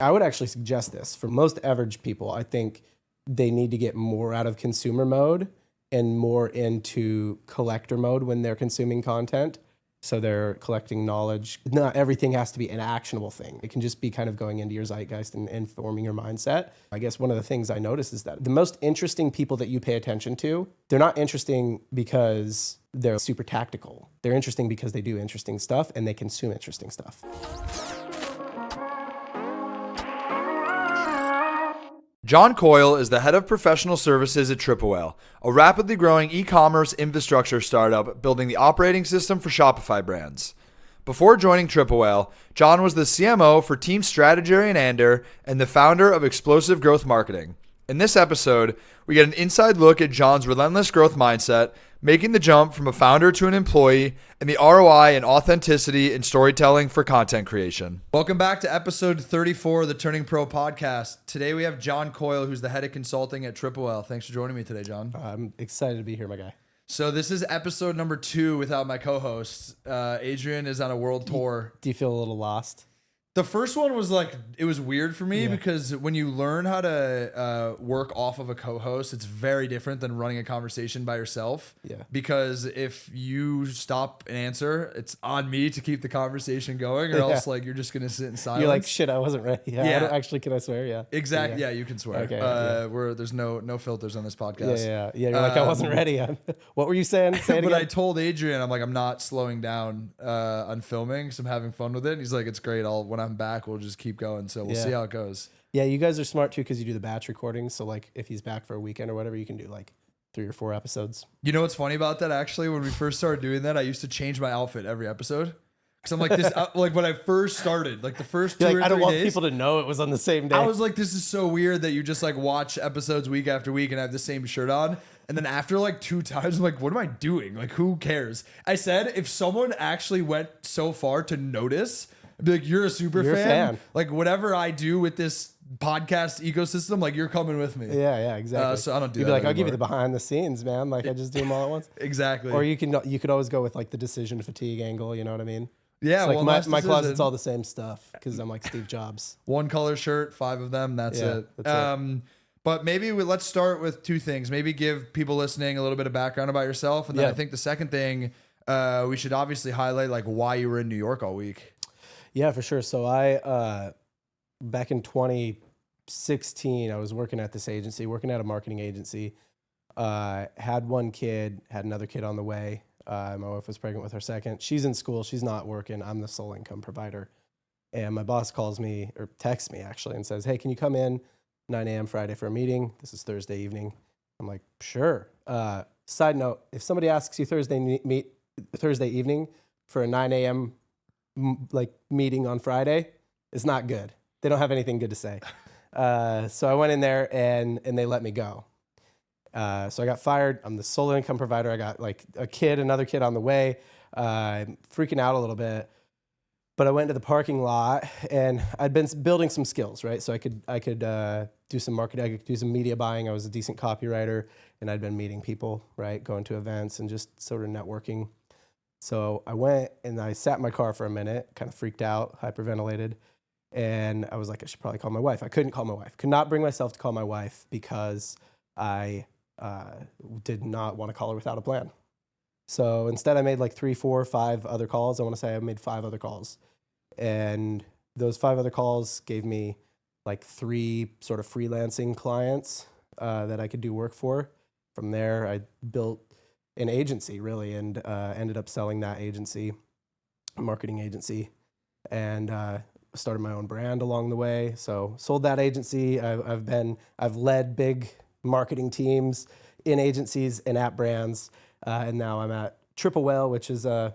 I would actually suggest this for most average people. I think they need to get more out of consumer mode and more into collector mode when they're consuming content. So they're collecting knowledge. Not everything has to be an actionable thing. It can just be kind of going into your zeitgeist and informing your mindset. I guess one of the things I notice is that the most interesting people that you pay attention to, they're not interesting because they're super tactical. They're interesting because they do interesting stuff and they consume interesting stuff. John Coyle is the head of professional services at Coyle, a rapidly growing e-commerce infrastructure startup building the operating system for Shopify brands. Before joining Coyle, John was the CMO for Team Strategery and Ander and the founder of Explosive Growth Marketing. In this episode, we get an inside look at John's relentless growth mindset, making the jump from a founder to an employee, and the ROI and authenticity in storytelling for content creation. Welcome back to episode 34 of the Turning Pro podcast. Today we have John Coyle, who's the head of consulting at Coyle. Thanks for joining me today, John. I'm excited to be here, my guy. So this is episode number 2 without my co-host. Adrian is on a world tour. Do you feel a little lost? The first one was like, it was weird for me because when you learn how to work off of a co-host, it's very different than running a conversation by yourself. Yeah. Because if you stop an answer, it's on me to keep the conversation going, or else like you're just going to sit in silence. You're like, shit, I wasn't ready. Yeah. I don't, actually, can I swear? Yeah. Exactly. Yeah, you can swear. Okay. Where there's no filters on this podcast. Yeah. You're like, I wasn't ready. What were you saying? Say it but again. I told Adrian, I'm like, I'm not slowing down on filming, so I'm having fun with it. And he's like, it's great. When I'm back, we'll just keep going. So we'll see how it goes. Yeah, you guys are smart too because you do the batch recordings. So like, if he's back for a weekend or whatever, you can do like 3 or 4 episodes. You know what's funny about that? Actually, when we first started doing that, I used to change my outfit every episode. Because I'm like this, like when I first started, like the first 2 or 3 days. I don't want people to know it was on the same day. I was like, this is so weird that you just like watch episodes week after week and I have the same shirt on. And then after like 2 times, I'm like, what am I doing? Like, who cares? I said, if someone actually went so far to notice, I'd be like, you're a super fan. Like whatever I do with this podcast ecosystem, like you're coming with me. Yeah, exactly. So I don't do You'd that be like, anymore. I'll give you the behind the scenes, man. Like I just do them all at once. Exactly. Or you could always go with like the decision fatigue angle. You know what I mean? Yeah. It's like well, my closet's all the same stuff because I'm like Steve Jobs. 1 color shirt, 5 of them. That's it. That's it. But maybe let's start with 2 things. Maybe give people listening a little bit of background about yourself. And then I think the second thing, we should obviously highlight like why you were in New York all week. Yeah, for sure. So I, back in 2016, I was working at this agency, working at a marketing agency, had 1 kid, had another kid on the way. My wife was pregnant with her second. She's in school. She's not working. I'm the sole income provider. And my boss calls me or texts me actually and says, hey, can you come in 9 a.m. Friday for a meeting? This is Thursday evening. I'm like, sure. Side note, if somebody asks you Thursday evening for a 9 a.m. like meeting on Friday, it's not good. They don't have anything good to say. So I went in there and they let me go. So I got fired. I'm the sole income provider. I got like another kid on the way, freaking out a little bit. But I went to the parking lot and I'd been building some skills, right? So I could do some marketing, I could do some media buying. I was a decent copywriter and I'd been meeting people, right? Going to events and just sort of networking. So I went and I sat in my car for a minute, kind of freaked out, hyperventilated. And I was like, I should probably call my wife. I couldn't call my wife. Could not bring myself to call my wife because I did not want to call her without a plan. So instead I made like 3, 4, 5 other calls. I want to say I made 5 other calls. And those 5 other calls gave me like 3 sort of freelancing clients that I could do work for. From there, I built an agency really and ended up selling that agency, a marketing agency, and started my own brand along the way. So sold that agency. I've led big marketing teams in agencies and at brands. And now I'm at Coyle, which is I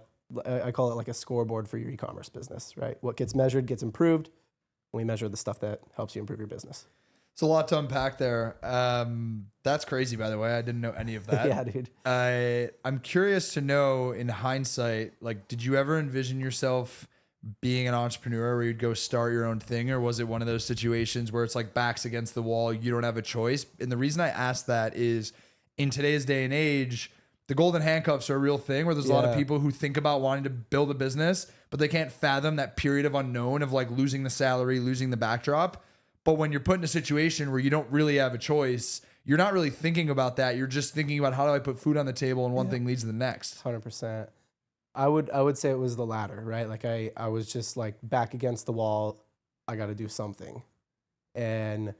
call it like a scoreboard for your e-commerce business, right? What gets measured gets improved. We measure the stuff that helps you improve your business. It's a lot to unpack there. That's crazy, by the way. I didn't know any of that. Yeah, dude. I'm curious to know, in hindsight, like, did you ever envision yourself being an entrepreneur where you'd go start your own thing? Or was it one of those situations where it's like backs against the wall, you don't have a choice? And the reason I ask that is in today's day and age, the golden handcuffs are a real thing where there's a lot of people who think about wanting to build a business, but they can't fathom that period of unknown of like losing the salary, losing the backdrop. But when you're put in a situation where you don't really have a choice, you're not really thinking about that. You're just thinking about how do I put food on the table, and one thing leads to the next. 100%. I would say it was the latter, right? Like I was just like back against the wall. I got to do something. And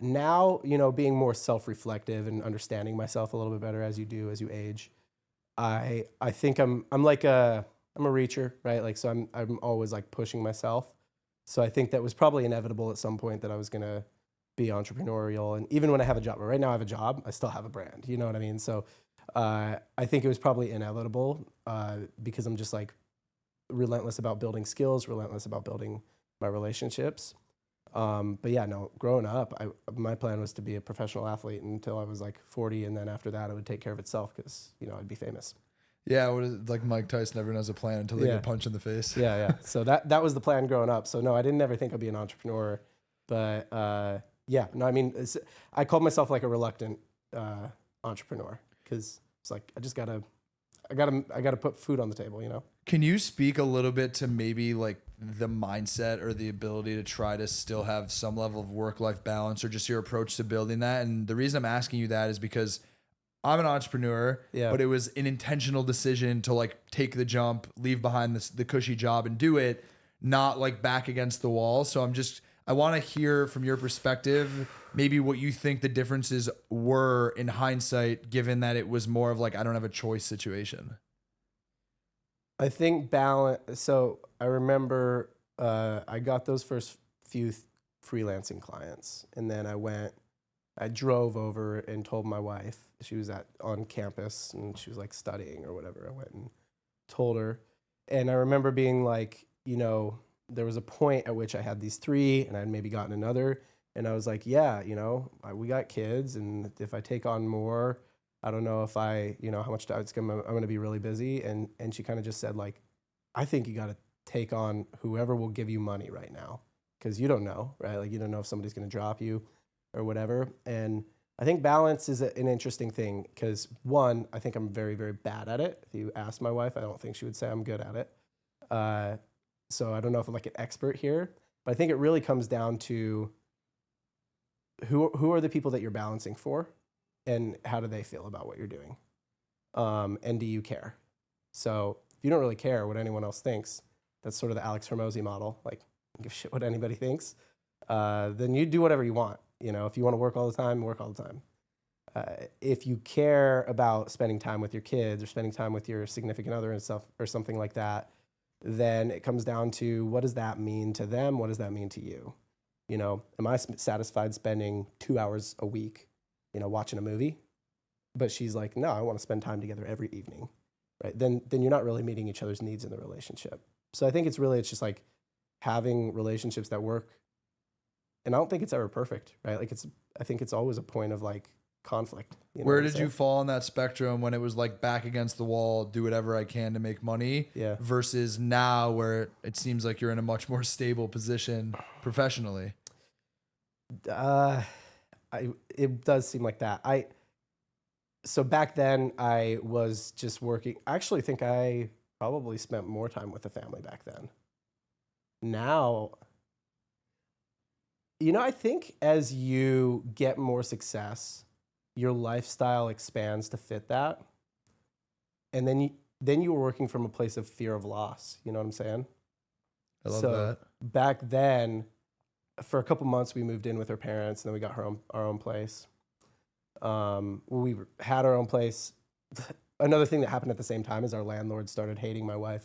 now, being more self-reflective and understanding myself a little bit better as you age, I think I'm a reacher, right? Like, so I'm always like pushing myself. So I think that was probably inevitable at some point that I was going to be entrepreneurial. And even when I have a job, right now I have a job, I still have a brand, you know what I mean? So I think it was probably inevitable because I'm just like relentless about building skills, relentless about building my relationships. But yeah, no, growing up, my plan was to be a professional athlete until I was like 40. And then after that, it would take care of itself because, I'd be famous. Yeah, like Mike Tyson, everyone has a plan until they get punched in the face. Yeah. So that was the plan growing up. So no, I didn't ever think I'd be an entrepreneur. But I mean, I called myself like a reluctant entrepreneur because it's like I gotta put food on the table, Can you speak a little bit to maybe like the mindset or the ability to try to still have some level of work-life balance, or just your approach to building that? And the reason I'm asking you that is because I'm an entrepreneur, but it was an intentional decision to like take the jump, leave behind the cushy job and do it, not like back against the wall. So I want to hear from your perspective, maybe what you think the differences were in hindsight, given that it was more of like, I don't have a choice situation. I think balance. So I remember I got those first few freelancing clients, and then I drove over and told my wife. She was on campus and she was like studying or whatever. I went and told her, and I remember being like, there was a point at which I had these 3 and I'd maybe gotten another, and I was like, yeah, we got kids, and if I take on more, I don't know if how much time I'm going to be really busy. And she kind of just said like, I think you got to take on whoever will give you money right now. Cause you don't know, right? Like you don't know if somebody's going to drop you or whatever. And I think balance is an interesting thing. Cause one, I think I'm very, very bad at it. If you ask my wife, I don't think she would say I'm good at it. So I don't know if I'm like an expert here, but I think it really comes down to who are the people that you're balancing for, and how do they feel about what you're doing? And do you care? So if you don't really care what anyone else thinks, that's sort of the Alex Hormozy model. Like, give a shit what anybody thinks. Then you do whatever you want. If you want to work all the time, work all the time. If you care about spending time with your kids or spending time with your significant other and stuff or something like that, then it comes down to what does that mean to them? What does that mean to you? Am I satisfied spending 2 hours a week watching a movie? But she's like, no, I want to spend time together every evening, right? Then you're not really meeting each other's needs in the relationship. So I think it's just like having relationships that work. And I don't think it's ever perfect, right? Like I think it's always a point of like conflict. Where did you fall on that spectrum when it was like back against the wall, do whatever I can to make money, versus now where it seems like you're in a much more stable position professionally? It does seem like that. So back then I was just working. I actually think I probably spent more time with the family back then. Now, I think as you get more success, your lifestyle expands to fit that. And then you were working from a place of fear of loss. You know what I'm saying? I love that. Back then, for a couple months, we moved in with her parents, and then we got our own place. We had our own place. Another thing that happened at the same time is our landlord started hating my wife.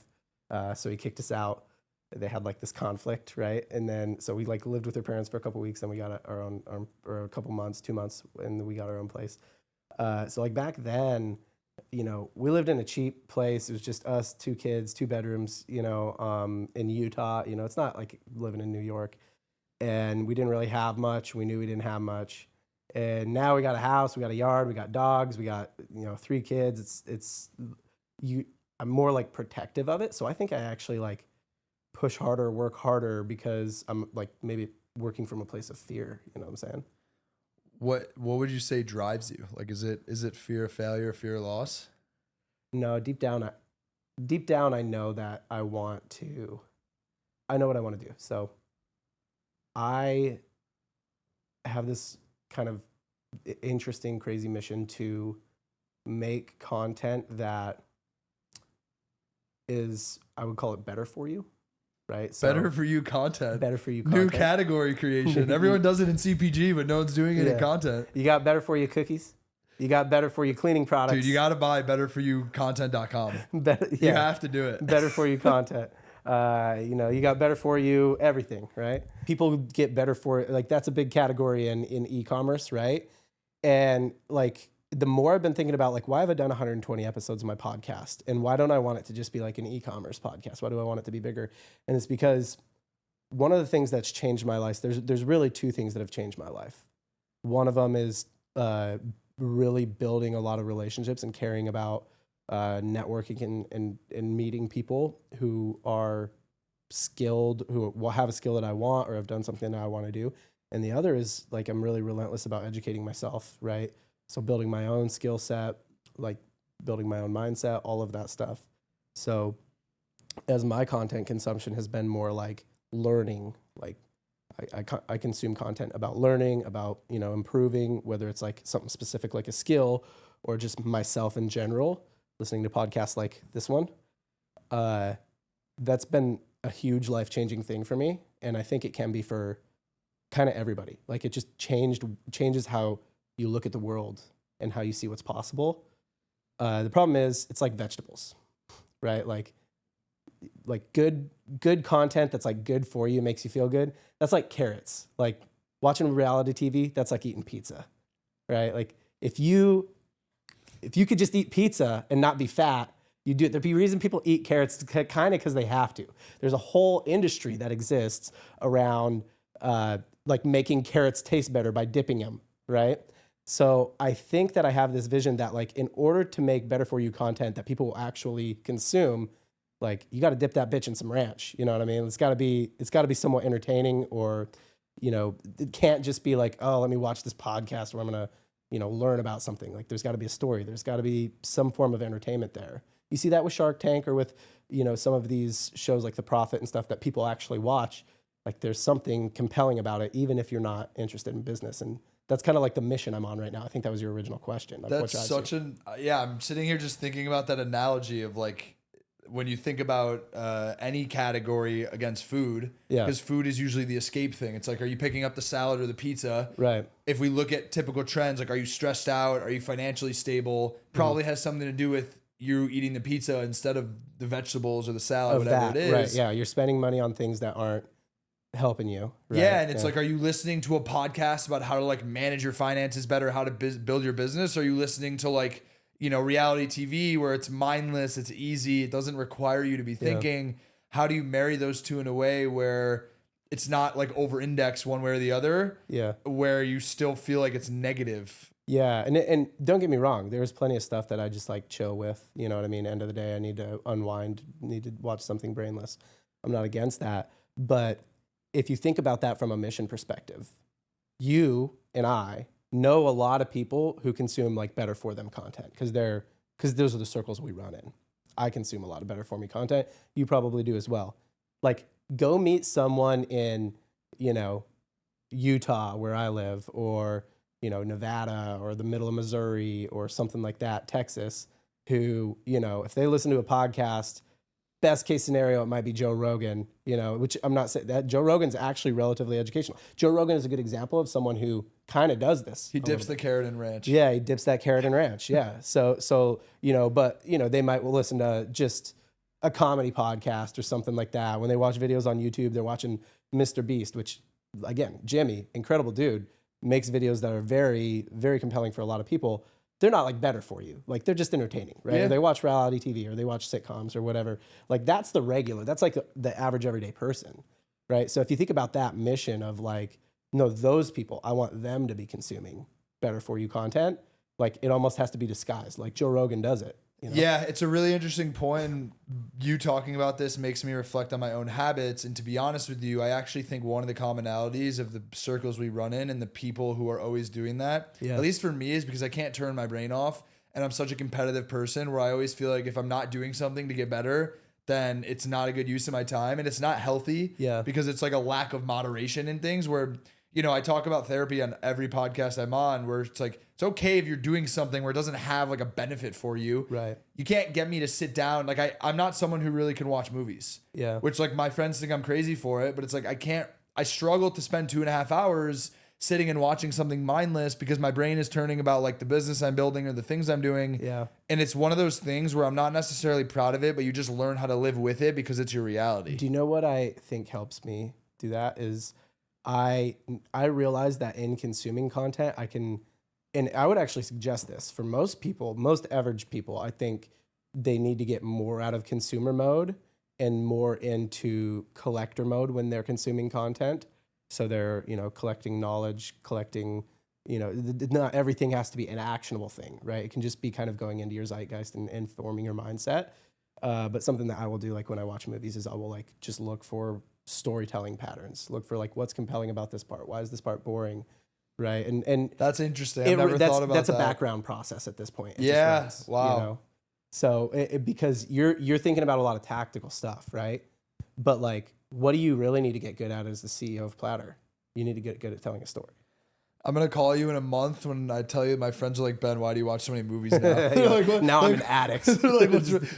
So he kicked us out. They had like this conflict, right? And then, so we like lived with her parents for a couple weeks, then we got our own, or a couple months, 2 months, and then we got our own place. So like back then, we lived in a cheap place. It was just us, 2 kids, 2 bedrooms, in Utah. It's not like living in New York. And we didn't really have much. We knew we didn't have much. And now we got a house, we got a yard, we got dogs, we got, 3 kids. I'm more like protective of it. So I think I actually like push harder, work harder because I'm like maybe working from a place of fear. You know what I'm saying? What would you say drives you? Like, is it fear of failure, fear of loss? No, deep down, deep down, I know that I know what I want to do. So I have this kind of interesting, crazy mission to make content that is, I would call it better for you, right? So Better for you content. better for you content. New category creation. Everyone does it in CPG, but no one's doing it in content. You got better for you cookies. You got better for you cleaning products. Dude, you got to buy betterforyoucontent.com. You have to do it. Better for you content. You got better for you everything, right? People get better for, like, that's a big category in e-commerce, right? And like, the more I've been thinking about, like, why have I done 120 episodes of my podcast? And why don't I want it to just be like an e-commerce podcast? Why do I want it to be bigger? And it's because one of the things that's changed my life, there's really two things that have changed my life. One of them is really building a lot of relationships and caring about networking and meeting people who are skilled, who will have a skill that I want or have done something that I want to do. And the other is, like, I'm really relentless about educating myself, right? So building my own skill set, like building my own mindset, all of that stuff. So as my content consumption has been more like learning, like I consume content about learning, about, improving, whether it's like something specific like a skill or just myself in general, listening to podcasts like this one. That's been a huge life-changing thing for me. And I think it can be for kind of everybody. Like, it just changes how you look at the world and how you see what's possible. The problem is, it's like vegetables, right? Like good content that's like good for you, makes you feel good. That's like carrots. Like watching reality TV, that's like eating pizza, right? Like if you could just eat pizza and not be fat, you do it. There'd be a reason people eat carrots, kind of because they have to. There's a whole industry that exists around like making carrots taste better by dipping them, right? So I think that I have this vision that, like, in order to make better for you content that people will actually consume, like, you got to dip that bitch in some ranch. You know what I mean? It's got to be somewhat entertaining, or, it can't just be like, oh, let me watch this podcast where I'm going to, learn about something. Like, there's got to be a story. There's got to be some form of entertainment there. You see that with Shark Tank or with, some of these shows like The Profit and stuff that people actually watch. Like, there's something compelling about it, even if you're not interested in business. And that's kind of like the mission I'm on right now. I think that was your original question. That's such I'm sitting here just thinking about that analogy of, like, when you think about any category against food, because food is usually the escape thing. It's like, are you picking up the salad or the pizza? Right. If we look at typical trends, like, are you stressed out? Are you financially stable? Probably has something to do with you eating the pizza instead of the vegetables or the salad, whatever it is. Right. Yeah. You're spending money on things that aren't helping you. Right? Yeah. And it's like, are you listening to a podcast about how to, like, manage your finances better, how to build your business? Or are you listening to, like, reality TV where it's mindless, it's easy, it doesn't require you to be thinking? Yeah. How do you marry those two in a way where it's not like over-indexed one way or the other? Yeah. Where you still feel like it's negative. Yeah. And don't get me wrong, there's plenty of stuff that I just like chill with. You know what I mean? End of the day, I need to unwind, need to watch something brainless. I'm not against that. But if you think about that from a mission perspective, you and I know a lot of people who consume, like, better for them content because those are the circles we run in. I consume a lot of better for me content. You probably do as well. Like, go meet someone in, Utah where I live, or, Nevada, or the middle of Missouri, or something like that, Texas, who, if they listen to a podcast, best case scenario, it might be Joe Rogan, which I'm not saying that. Joe Rogan's actually relatively educational. Joe Rogan is a good example of someone who kind of does this. He dips the carrot in ranch. Yeah, he dips that carrot in ranch. Yeah. So but they might listen to just a comedy podcast or something like that. When they watch videos on YouTube, they're watching Mr. Beast, which, again, Jimmy, incredible dude, makes videos that are very, very compelling for a lot of people. They're not, like, better for you. Like, they're just entertaining, right? Yeah. Or they watch reality TV, or they watch sitcoms or whatever. Like, that's the regular. That's like the average everyday person, right? So if you think about that mission of, like, no, those people, I want them to be consuming better for you content. Like, it almost has to be disguised. Like Joe Rogan does it. Yeah, it's a really interesting point. You talking about this makes me reflect on my own habits. And to be honest with you, I actually think one of the commonalities of the circles we run in and the people who are always doing that, at least for me, is because I can't turn my brain off. And I'm such a competitive person where I always feel like if I'm not doing something to get better, then it's not a good use of my time, and it's not healthy. Yeah. Because it's like a lack of moderation in things where, I talk about therapy on every podcast I'm on, where it's like, it's okay if you're doing something where it doesn't have like a benefit for you. Right. You can't get me to sit down. Like I'm not someone who really can watch movies. Yeah. Which like my friends think I'm crazy for it, but it's like, I struggle to spend 2.5 hours sitting and watching something mindless because my brain is turning about like the business I'm building or the things I'm doing. Yeah. And it's one of those things where I'm not necessarily proud of it, but you just learn how to live with it because it's your reality. Do you know what I think helps me do that is I realize that in consuming content, and I would actually suggest this for most people, most average people, I think they need to get more out of consumer mode and more into collector mode when they're consuming content. So they're, collecting knowledge, collecting, not everything has to be an actionable thing, right? It can just be kind of going into your zeitgeist and forming your mindset. But something that I will do, like when I watch movies, is I will like just look for storytelling patterns, look for like what's compelling about this part. Why is this part boring? Right. And That's interesting. I've never thought about that's that. a background process at this point. It Yeah. just runs, Wow. So because you're thinking about a lot of tactical stuff, right? But like, what do you really need to get good at as the CEO of Platter? You need to get good at telling a story. I'm going to call you in a month when I tell you my friends are like, Ben, why do you watch so many movies now? They're Like, what? now I'm an addict. They're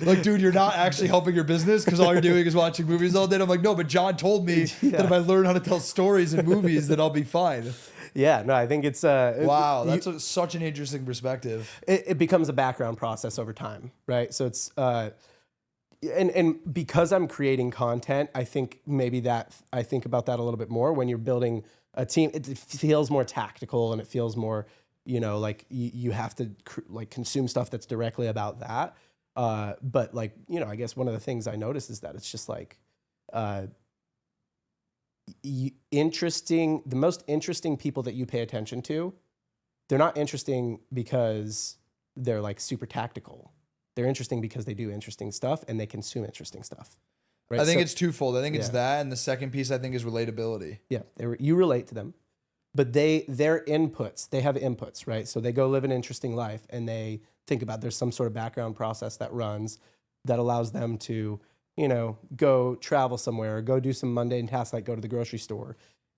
like, dude, you're not actually helping your business because all you're doing is watching movies all day. And I'm like, no, but John told me that if I learn how to tell stories in movies, then I'll be fine. Yeah, no, I think it's wow, that's such an interesting perspective. It becomes a background process over time, right? So it's and because I'm creating content, I think maybe that I think about that a little bit more when you're building a team. It feels more tactical and it feels more, like you have to like consume stuff that's directly about that. But like, I guess one of the things I noticed is that it's just like the most interesting people that you pay attention to, they're not interesting because they're like super tactical. They're interesting because they do interesting stuff and they consume interesting stuff. Right? I think it's twofold. I think it's Yeah. that, and the second piece I think is relatability. Yeah, you relate to them, but their inputs, they have inputs, right? So they go live an interesting life and they think about there's some sort of background process that runs that allows them to, go travel somewhere or go do some mundane tasks like go to the grocery store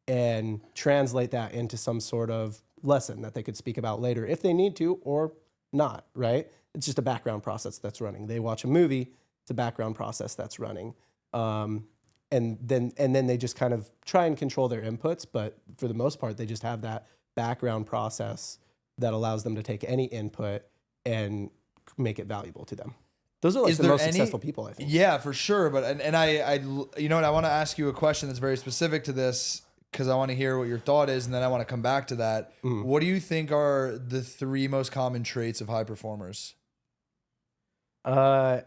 and translate that into some sort of lesson that they could speak about later if they need to or not, right? It's just a background process that's running. They watch a movie, it's a background process that's running. And then they just kind of try and control their inputs, but for the most part, they just have that background process that allows them to take any input and make it valuable to them. Those are like the most successful people, I think. Yeah, for sure. But I you know what? I want to ask you a question that's very specific to this because I want to hear what your thought is, and then I want to come back to that. What do you think are the 3 most common traits of high performers? From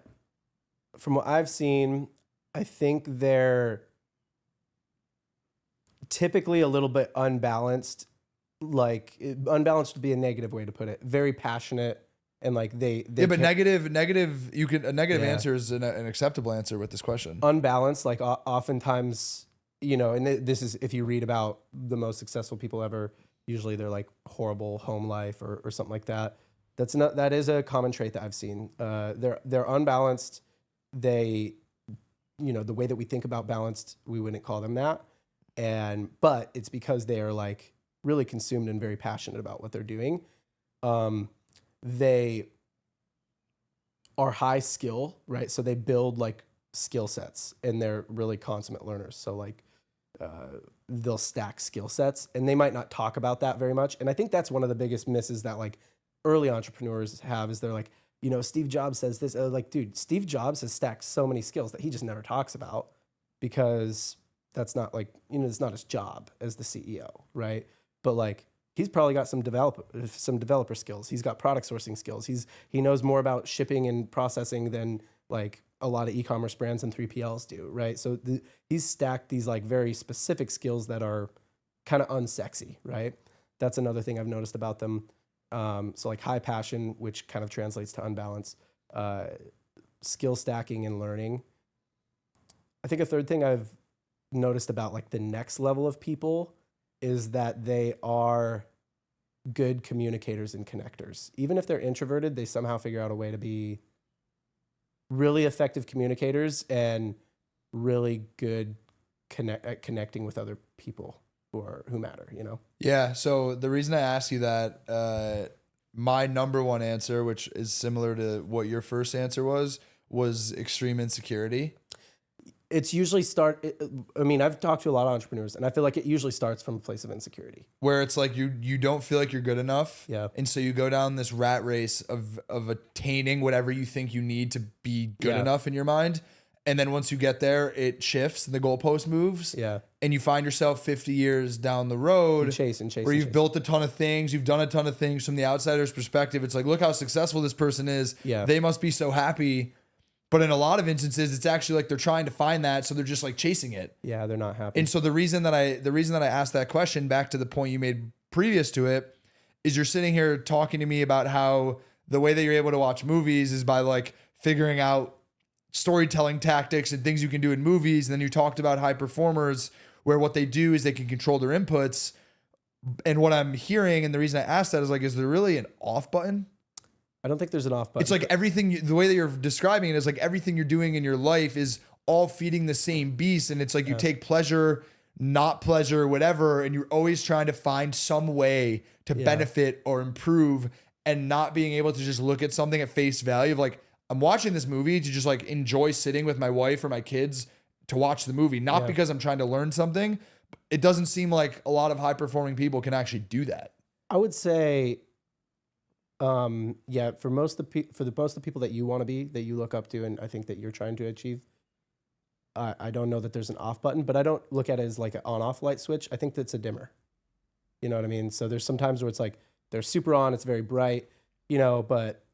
what I've seen, I think they're typically a little bit unbalanced. Like unbalanced would be a negative way to put it. Very passionate and like they but negative. You can a negative Yeah. answer is an acceptable answer with this question. Unbalanced. Like oftentimes, and this is if you read about the most successful people ever. Usually they're like horrible home life or something like that. That is a common trait that I've seen. They're unbalanced. They, the way that we think about balanced, we wouldn't call them that. But it's because they are like really consumed and very passionate about what they're doing. They are high skill, right? So they build like skill sets and they're really consummate learners. So like, they'll stack skill sets and they might not talk about that very much. And I think that's one of the biggest misses that like early entrepreneurs have is they're like, Steve Jobs says this. Like, dude, Steve Jobs has stacked so many skills that he just never talks about because that's not like, it's not his job as the CEO, right? But like, he's probably got some developer skills. He's got product sourcing skills. He knows more about shipping and processing than like a lot of e-commerce brands and 3PLs do, right? So he's stacked these like very specific skills that are kind of unsexy, right? That's another thing I've noticed about them. So like high passion, which kind of translates to unbalance, skill stacking and learning. I think a third thing I've noticed about like the next level of people is that they are good communicators and connectors. Even if they're introverted, they somehow figure out a way to be really effective communicators and really good at connecting with other people who matter, you know? Yeah. So the reason I asked you that, my number one answer, which is similar to what your first answer was extreme insecurity. It's usually I've talked to a lot of entrepreneurs, and I feel like it usually starts from a place of insecurity. Where it's like you don't feel like you're good enough. Yeah. And so you go down this rat race of attaining whatever you think you need to be good enough in your mind. And then once you get there, it shifts and the goalpost moves. Yeah. And you find yourself 50 years down the road where you've built a ton of things, you've done a ton of things. From the outsider's perspective, it's like, look how successful this person is. Yeah. They must be so happy. But in a lot of instances, it's actually like they're trying to find that, so they're just like chasing it. Yeah, they're not happy. And so the reason that I asked that question, back to the point you made previous to it, is you're sitting here talking to me about how the way that you're able to watch movies is by like figuring out storytelling tactics and things you can do in movies. And then you talked about high performers where what they do is they can control their inputs. And what I'm hearing, and the reason I asked that is like, is there really an off button? I don't think there's an off button. It's like everything, the way that you're describing it is like everything you're doing in your life is all feeding the same beast. And it's like you take pleasure, not pleasure, whatever, and you're always trying to find some way to benefit or improve, and not being able to just look at something at face value of like, I'm watching this movie to just like enjoy sitting with my wife or my kids to watch the movie, not because I'm trying to learn something. It doesn't seem like a lot of high performing people can actually do that. I would say, for most of the people that you want to be, that you look up to, and I think that you're trying to achieve, I don't know that there's an off button, but I don't look at it as like an on-off light switch. I think that's a dimmer. You know what I mean? So there's some times where it's like they're super on, it's very bright, you know, but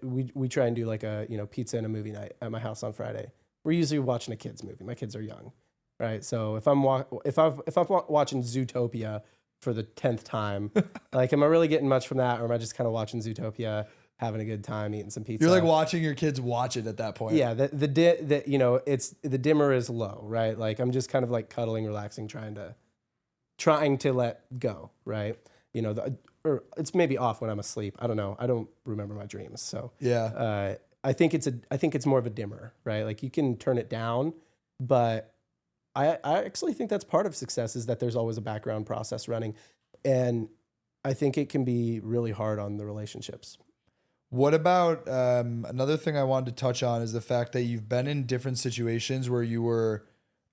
we try and do like a, you know, pizza and a movie night at my house on Friday. We're usually watching a kids movie. My kids are young, right? So if I'm watching Zootopia for the 10th time, like, am I really getting much from that, or am I just kind of watching Zootopia, having a good time, eating some pizza? You're like watching your kids watch it at that point. Yeah, the you know, it's the dimmer is low, right? Like I'm just kind of like cuddling, relaxing, trying to let go, right? You know, or it's maybe off when I'm asleep. I don't know. I don't remember my dreams, so yeah. I think it's more of a dimmer, right? Like you can turn it down, but I actually think that's part of success, is that there's always a background process running, and I think it can be really hard on the relationships. What about another thing I wanted to touch on is the fact that you've been in different situations where you were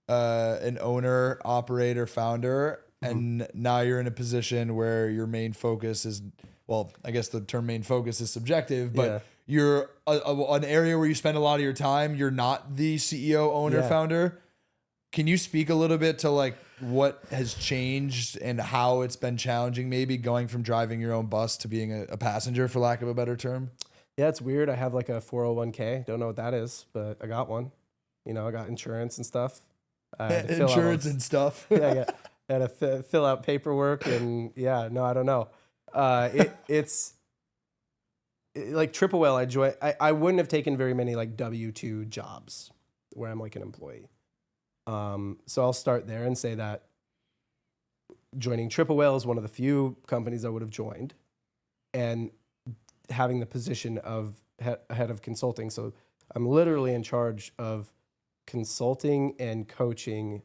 an owner, operator, founder, and now you're in a position where your main focus is, well, I guess the term main focus is subjective, but you're an area where you spend a lot of your time. You're not the CEO, owner, founder. Can you speak a little bit to like what has changed and how it's been challenging, maybe going from driving your own bus to being a passenger, for lack of a better term? Yeah, it's weird. I have like a 401k. Don't know what that is, but I got one. You know, I got insurance and stuff. Insurance and stuff. Yeah. I had to fill out paperwork, and I don't know. It's like Triple Whale. I wouldn't have taken very many like W-2 jobs where I'm like an employee. So I'll start there and say that joining Triple Whale is one of the few companies I would have joined, and having the position of head of consulting. So I'm literally in charge of consulting and coaching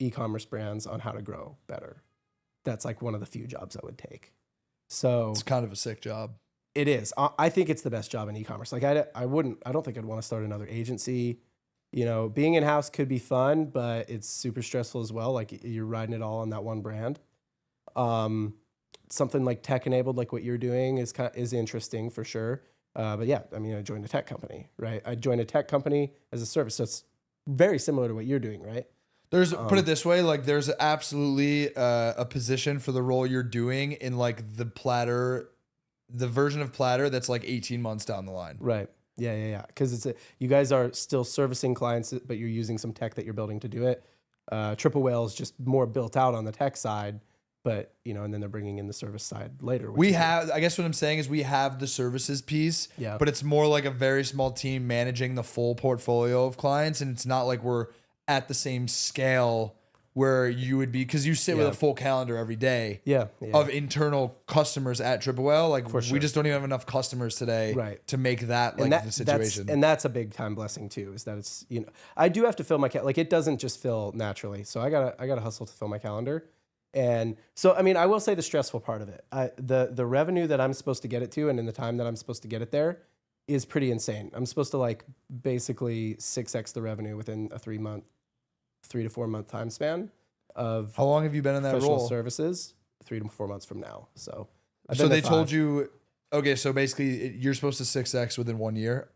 e-commerce brands on how to grow better. That's like one of the few jobs I would take. So it's kind of a sick job. It is. I think it's the best job in e-commerce. Like I don't think I'd want to start another agency. You know, being in-house could be fun, but it's super stressful as well. Like you're riding it all on that one brand. Something like tech-enabled, like what you're doing, is interesting for sure. But yeah, I mean, I joined a tech company, right? I joined a tech company as a service. So it's very similar to what you're doing, right? Put it this way, like there's absolutely a position for the role you're doing in like the version of Platter that's like 18 months down the line. Right. Yeah. Because you guys are still servicing clients, but you're using some tech that you're building to do it. Triple Whale is just more built out on the tech side, but you know, and then they're bringing in the service side later. I guess what I'm saying is we have the services piece, but it's more like a very small team managing the full portfolio of clients, and it's not like we're at the same scale where you would be, because you sit with a full calendar every day of internal customers at Triple Whale. Like we just don't even have enough customers today to make that the situation. That's a big time blessing too, is that it's, I do have to fill my like it doesn't just fill naturally. So I gotta hustle to fill my calendar. And so, I mean, I will say the stressful part of it, the revenue that I'm supposed to get it to and in the time that I'm supposed to get it there is pretty insane. I'm supposed to like basically 6x the revenue within a 3 to 4 month time span of how long have you been in that professional role? services? 3 to 4 months from now. So they told you, okay, so basically you're supposed to 6x within 1 year,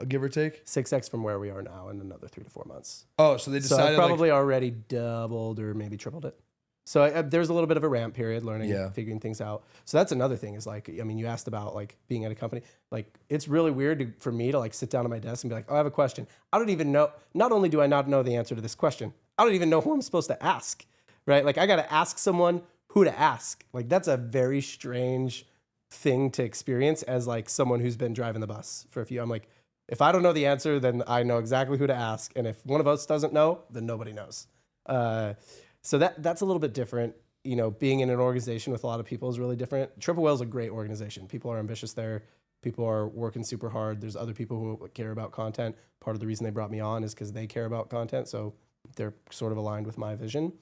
give or take 6x from where we are now in another 3 to 4 months. Oh, so they decided so I've probably already doubled or maybe tripled it. So there's a little bit of a ramp period, learning, figuring things out. So that's another thing is like, I mean, you asked about like being at a company. Like, it's really weird for me to like sit down at my desk and be like, oh, I have a question. I don't even know. Not only do I not know the answer to this question, I don't even know who I'm supposed to ask, right? Like, I got to ask someone who to ask. Like, that's a very strange thing to experience as like someone who's been driving the bus for a few. I'm like, if I don't know the answer, then I know exactly who to ask. And if one of us doesn't know, then nobody knows. So that's a little bit different. Being in an organization with a lot of people is really different. Triple Whale is a great organization. People are ambitious there. People are working super hard. There's other people who care about content. Part of the reason they brought me on is because they care about content. So they're sort of aligned with my vision.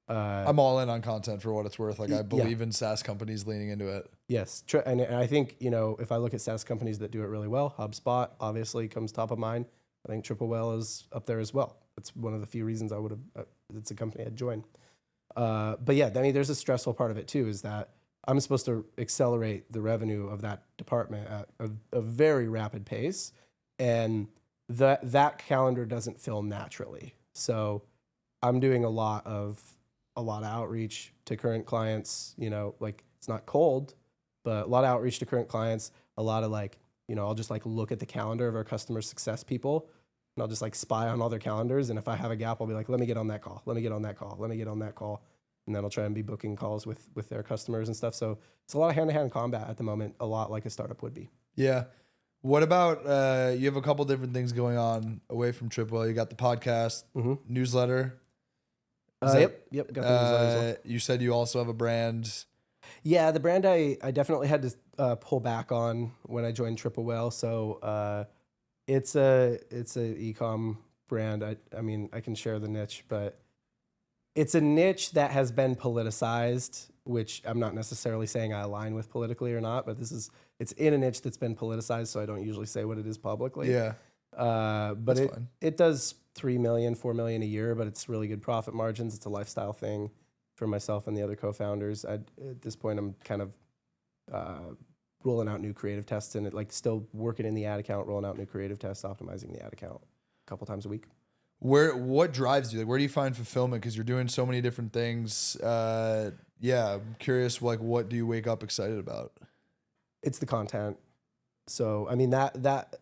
I'm all in on content for what it's worth. Like I believe in SaaS companies leaning into it. Yes. And I think, if I look at SaaS companies that do it really well, HubSpot obviously comes top of mind. I think Triple Whale is up there as well. It's one of the few reasons I would have, it's a company I'd join. But yeah, I mean, there's a stressful part of it too, is that I'm supposed to accelerate the revenue of that department at a very rapid pace. And that calendar doesn't fill naturally. So I'm doing a lot of outreach to current clients, like it's not cold, but a lot of outreach to current clients, a lot of like, I'll just like look at the calendar of our customer success people and I'll just like spy on all their calendars. And if I have a gap, I'll be like, let me get on that call. Let me get on that call. Let me get on that call. And then I'll try and be booking calls with their customers and stuff. So it's a lot of hand-to-hand combat at the moment, a lot like a startup would be. Yeah. What about, you have a couple different things going on away from Tripwell. You got the podcast, newsletter. Yep. Got the newsletter as well. You said you also have a brand. Yeah, the brand I definitely had to pull back on when I joined Triple Whale. So it's a e-comm brand. I mean, I can share the niche, but it's a niche that has been politicized, which I'm not necessarily saying I align with politically or not, but it's in a niche that's been politicized, so I don't usually say what it is publicly. Yeah. But it does 3 million, 4 million a year, but it's really good profit margins. It's a lifestyle thing for myself and the other co-founders. At this point, I'm kind of rolling out new creative tests and still working in the ad account, rolling out new creative tests, optimizing the ad account a couple times a week. What drives you? Like, where do you find fulfillment? Because you're doing so many different things. I'm curious, like, what do you wake up excited about? It's the content. So, I mean, that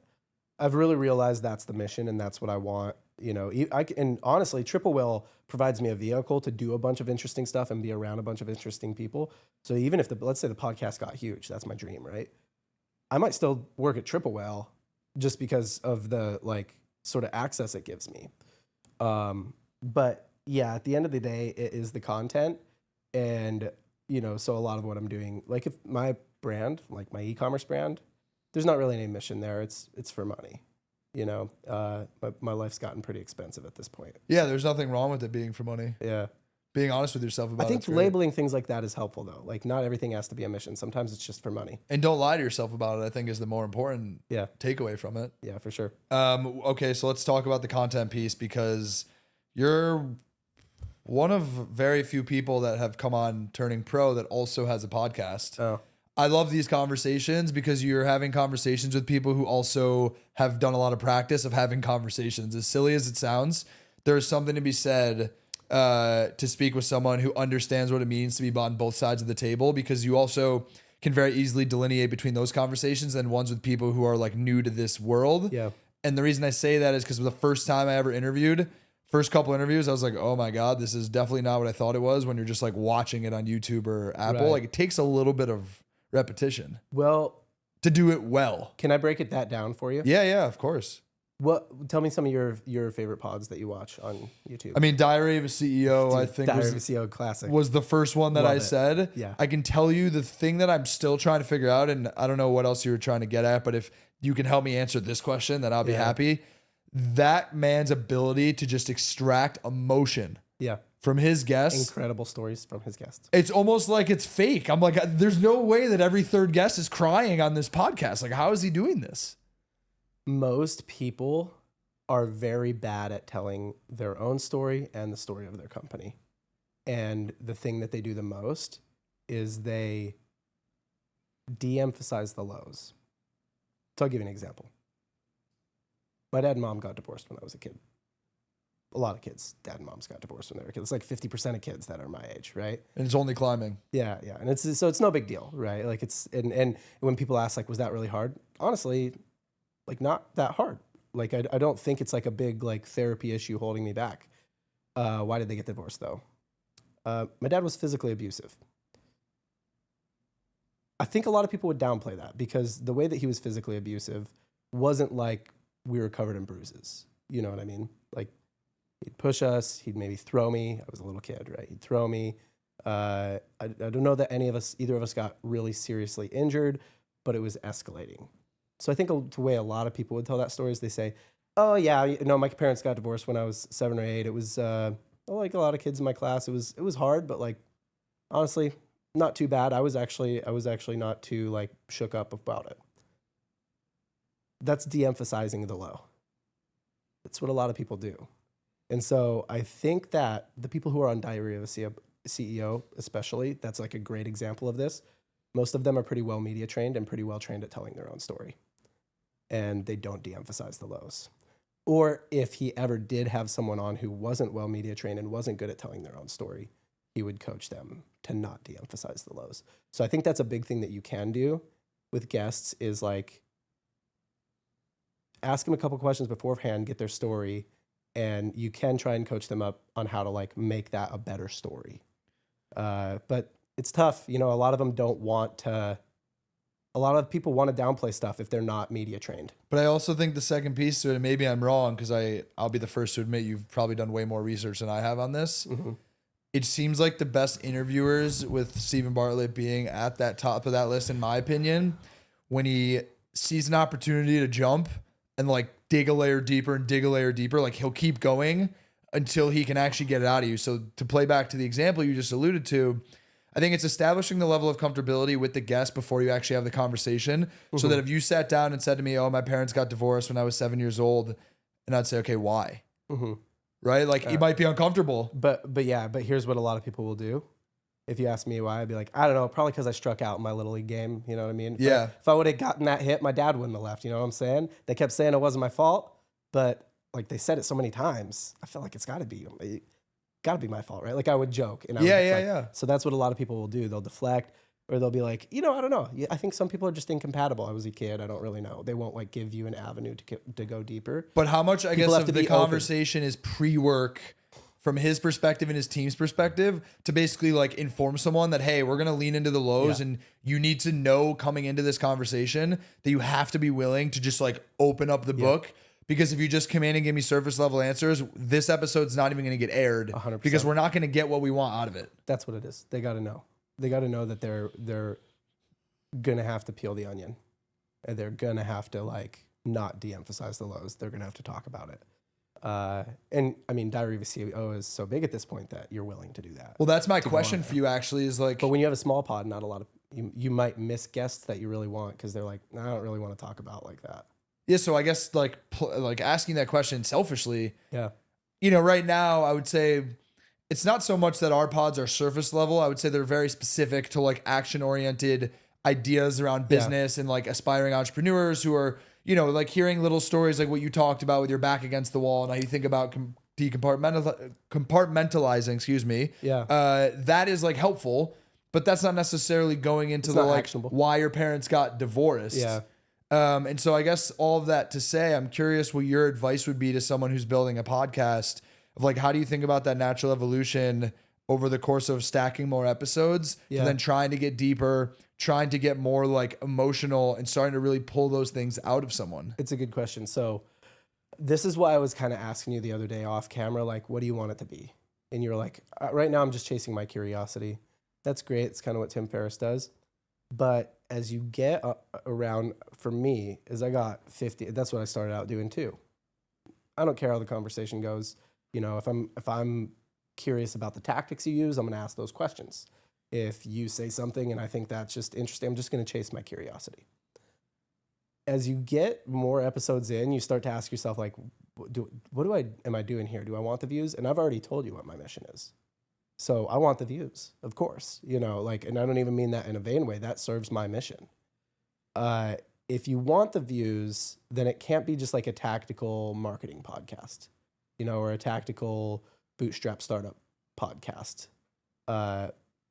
I've really realized that's the mission and that's what I want. And honestly, Triple Whale provides me a vehicle to do a bunch of interesting stuff and be around a bunch of interesting people. So even if let's say the podcast got huge, that's my dream, right? I might still work at Triple Whale just because of the sort of access it gives me. But yeah, at the end of the day, it is the content. And, so a lot of what I'm doing, like if my brand, like my e-commerce brand, there's not really any mission there. It's for money. My life's gotten pretty expensive at this point. Yeah, there's nothing wrong with it being for money. Yeah. Being honest with yourself about it. I think labeling things like that is helpful though. Like not everything has to be a mission. Sometimes it's just for money. And don't lie to yourself about it, I think is the more important takeaway from it. Yeah, for sure. Okay, so let's talk about the content piece because you're one of very few people that have come on Turning Pro that also has a podcast. Oh. I love these conversations because you're having conversations with people who also have done a lot of practice of having conversations. As silly as it sounds, there's something to be said to speak with someone who understands what it means to be on both sides of the table, because you also can very easily delineate between those conversations and ones with people who are like new to this world. Yeah. And the reason I say that is because the first time I ever interviewed, first couple interviews, I was like, oh my God, this is definitely not what I thought it was when you're just like watching it on YouTube or Apple. Right. Like it takes a little bit of repetition. Well, to do it well. Can I break that down for you? Yeah, of course. Tell me some of your favorite pods that you watch on YouTube. I mean, Diary of a CEO, Dude, I think Diary of a CEO classic. was the first one that Love I it. said. Yeah. I can tell you the thing that I'm still trying to figure out, and I don't know what else you were trying to get at, but if you can help me answer this question, then I'll be happy. That man's ability to just extract emotion from his guests. Incredible stories from his guests. It's almost like it's fake. I'm like, there's no way that every third guest is crying on this podcast. Like, how is he doing this? Most people are very bad at telling their own story and the story of their company. And the thing that they do the most is they de-emphasize the lows. So I'll give you an example. My dad and mom got divorced when I was a kid. A lot of kids, dad and moms got divorced when they were kids. It's like 50% of kids that are my age, right? And it's only climbing. Yeah. And it's no big deal, right? Like and when people ask like, was that really hard? Honestly, like not that hard. Like I don't think it's like a big like therapy issue holding me back. Why did they get divorced though? My dad was physically abusive. I think a lot of people would downplay that because the way that he was physically abusive wasn't like we were covered in bruises. You know what I mean? Like he'd push us, he'd maybe throw me. I was a little kid, right? He'd throw me. I don't know that either of us got really seriously injured, but it was escalating. So I think the way a lot of people would tell that story is they say, oh yeah, my parents got divorced when I was 7 or 8. It was like a lot of kids in my class. It was hard, but like honestly, not too bad. I was actually not too like shook up about it. That's de-emphasizing the low. That's what a lot of people do. And so I think that the people who are on Diary of a CEO, especially, that's like a great example of this. Most of them are pretty well media trained and pretty well trained at telling their own story. And they don't de-emphasize the lows. Or if he ever did have someone on who wasn't well media trained and wasn't good at telling their own story, he would coach them to not de-emphasize the lows. So I think that's a big thing that you can do with guests is like ask them a couple questions beforehand, get their story, and you can try and coach them up on how to like make that a better story. But it's tough. A lot of them don't want to. A lot of people want to downplay stuff if they're not media trained. But I also think the second piece to it, and maybe I'm wrong because I'll be the first to admit you've probably done way more research than I have on this. Mm-hmm. It seems like the best interviewers, with Stephen Bartlett being at that top of that list, in my opinion, when he sees an opportunity to jump and like dig a layer deeper and dig a layer deeper, like he'll keep going until he can actually get it out of you. So to play back to the example you just alluded to, I think it's establishing the level of comfortability with the guest before you actually have the conversation. Mm-hmm. So that if you sat down and said to me, oh, my parents got divorced when I was 7 years old, and I'd say, okay, why? Mm-hmm. Right? Like it might be uncomfortable. But here's what a lot of people will do. If you ask me why, I'd be like, I don't know, probably because I struck out in my little league game. You know what I mean? If I would have gotten that hit, my dad wouldn't have left. You know what I'm saying? They kept saying it wasn't my fault, but like they said it so many times, I feel like it's got to be my fault, right? Like I would joke. And I would deflect. So that's what a lot of people will do. They'll deflect, or they'll be like, I don't know. I think some people are just incompatible. I was a kid. I don't really know. They won't like give you an avenue to go deeper. But how much, I guess, of the conversation is pre-work from his perspective and his team's perspective to basically like inform someone that, hey, we're going to lean into the lows and you need to know coming into this conversation that you have to be willing to just like open up the book. Because if you just come in and give me surface level answers, this episode's not even going to get aired 100%. Because we're not going to get what we want out of it. That's what it is. They got to know. They got to know that they're going to have to peel the onion, and they're going to have to like not de-emphasize the lows. They're going to have to talk about it. And I mean, Diary of a CEO is so big at this point that you're willing to do that. Well, that's my question for you actually is like, but when you have a small pod, not a lot of, you might miss guests that you really want because they're like, no, I don't really want to talk about like that. Yeah. So I guess like asking that question selfishly, yeah. Right now I would say it's not so much that our pods are surface level. I would say they're very specific to like action oriented ideas around business and like aspiring entrepreneurs who are, like hearing little stories like what you talked about with your back against the wall and how you think about compartmentalizing, Yeah. That is like helpful, but that's not necessarily going into it's the not like actionable. Why your parents got divorced. Yeah. And so I guess all of that to say, I'm curious what your advice would be to someone who's building a podcast of like, how do you think about that natural evolution over the course of stacking more episodes and then trying to get deeper, trying to get more like emotional and starting to really pull those things out of someone? It's a good question. So This is why I was kind of asking you the other day off camera, like, what do you want it to be? And you're like, right now I'm just chasing my curiosity. That's great. It's kind of what Tim Ferriss does. But as you get around, for me, is I got 50. That's what I started out doing too. I don't care how the conversation goes. You know, if I'm curious about the tactics you use, I'm going to ask those questions. If you say something and I think that's just interesting, I'm just going to chase my curiosity. As you get more episodes in, you start to ask yourself, like, am I doing here? Do I want the views? And I've already told you what my mission is. So I want the views, of course, you know, like, and I don't even mean that in a vain way. That serves my mission. If you want the views, then it can't be just like a tactical marketing podcast, you know, or a tactical bootstrap startup podcast.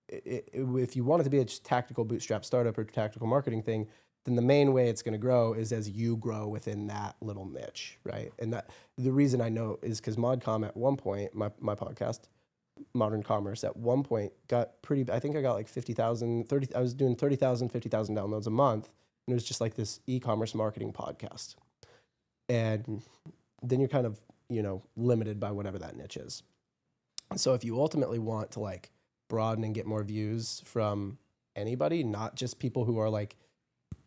If you want it to be a tactical bootstrap startup or tactical marketing thing, then the main way it's going to grow is as you grow within that little niche, right? And that the reason I know is because ModCom at one point, my podcast, Modern Commerce, at one point got pretty, I think I got like 50,000, 30, I was doing 30,000, 50,000 downloads a month. And it was just like this e-commerce marketing podcast. And then you're kind of, you know, limited by whatever that niche is. So if you ultimately want to like broaden and get more views from anybody, not just people who are like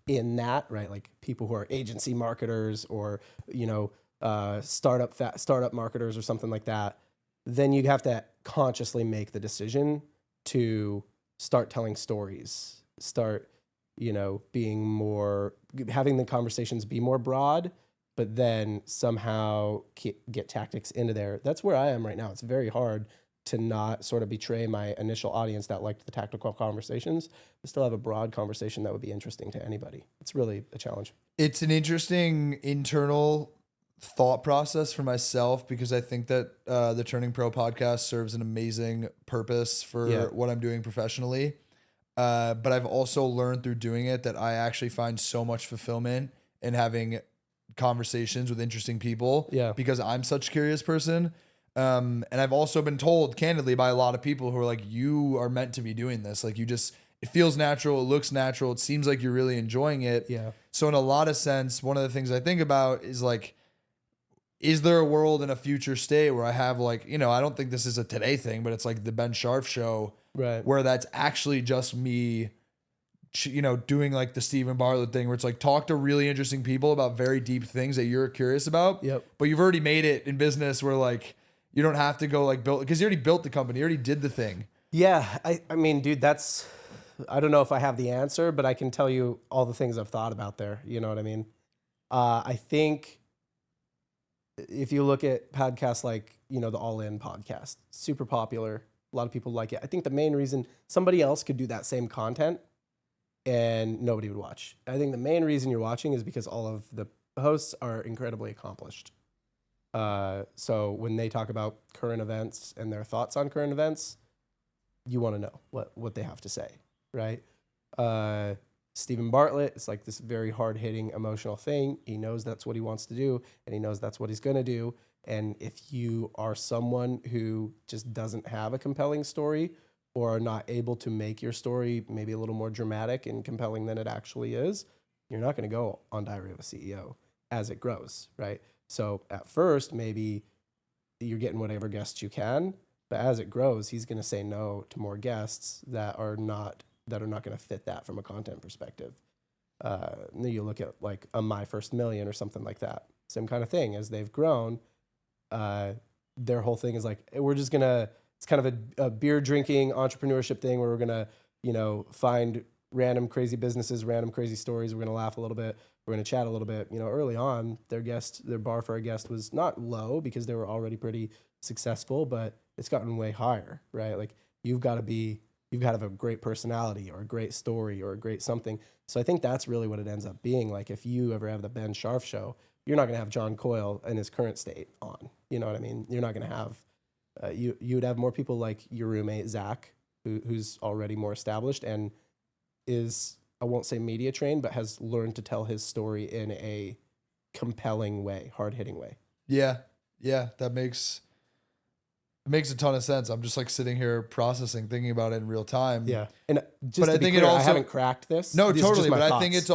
in that, right? Like people who are agency marketers or, you know, startup marketers or something like that, then you have to consciously make the decision to start telling stories, start, you know, being more, having the conversations be more broad, but then somehow get tactics into there. That's where I am right now. It's very hard to not sort of betray my initial audience that liked the tactical conversations, but still have a broad conversation that would be interesting to anybody. It's really a challenge. It's an interesting internal thought process for myself because I think that the Turning Pro podcast serves an amazing purpose for what I'm doing professionally. But I've also learned through doing it that I actually find so much fulfillment in having conversations with interesting people because I'm such a curious person. And I've also been told candidly by a lot of people who are like, you are meant to be doing this. Like you just, it feels natural. It looks natural. It seems like you're really enjoying it. Yeah. So in a lot of sense, one of the things I think about is like, is there a world in a future state where I have like, you know, I don't think this is a today thing, but it's like the Ben Sharf show where that's actually just me, you know, doing like the Stephen Bartlett thing where it's like talk to really interesting people about very deep things that you're curious about. But you've already made it in business where like, you don't have to go like build, because you already built the company. You already did the thing. Yeah. I mean, dude, that's, I don't know if I have the answer, but I can tell you all the things I've thought about there. You know what I mean? I think if you look at podcasts like, you know, the All In podcast, super popular. A lot of people like it. I think the main reason somebody else could do that same content and nobody would watch. I think the main reason you're watching is because all of the hosts are incredibly accomplished. So when they talk about current events and their thoughts on current events, you want to know what they have to say, right? Stephen Bartlett, it's like this very hard-hitting emotional thing. He knows that's what he wants to do, and he knows that's what he's going to do. And if you are someone who just doesn't have a compelling story or are not able to make your story maybe a little more dramatic and compelling than it actually is, you're not going to go on Diary of a CEO as it grows, right? So at first, maybe you're getting whatever guests you can, but as it grows, he's going to say no to more guests that are not going to fit that from a content perspective. Then you look at like a My First Million or something like that. Same kind of thing. As they've grown, their whole thing is like, we're just going to, it's kind of a beer drinking entrepreneurship thing where we're going to, you know, find random crazy businesses, random crazy stories. We're going to laugh a little bit. We're going to chat a little bit. You know, early on, their bar for a guest was not low because they were already pretty successful, but it's gotten way higher, right? Like you've got to have a great personality or a great story or a great something. So I think that's really what it ends up being. Like if you ever have the Ben Sharf show, you're not going to have John Coyle in his current state on. You know what I mean? You're not going to have, you would have more people like your roommate, Zach, who's already more established and is, I won't say media trained, but has learned to tell his story in a compelling way, hard-hitting way. Yeah. That makes a ton of sense. I'm just like sitting here processing, thinking about it in real time. Yeah. And just to be clear, I haven't cracked this. No, totally. But thoughts. I think it's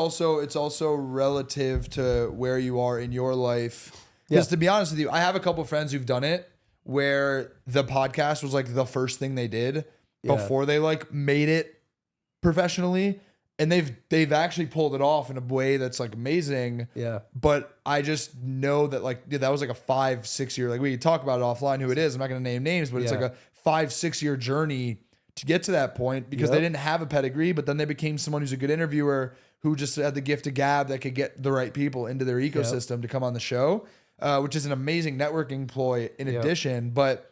also relative to where you are in your life Because to be honest with you, I have a couple friends who've done it where the podcast was like the first thing they did before they like made it professionally. And they've actually pulled it off in a way that's like amazing. Yeah. But I just know that like that was like a 5-6 year, like we could talk about it offline who it is. I'm not gonna name names, but it's like a 5-6 year journey to get to that point because they didn't have a pedigree, but then they became someone who's a good interviewer who just had the gift of gab that could get the right people into their ecosystem to come on the show, which is an amazing networking ploy in addition. But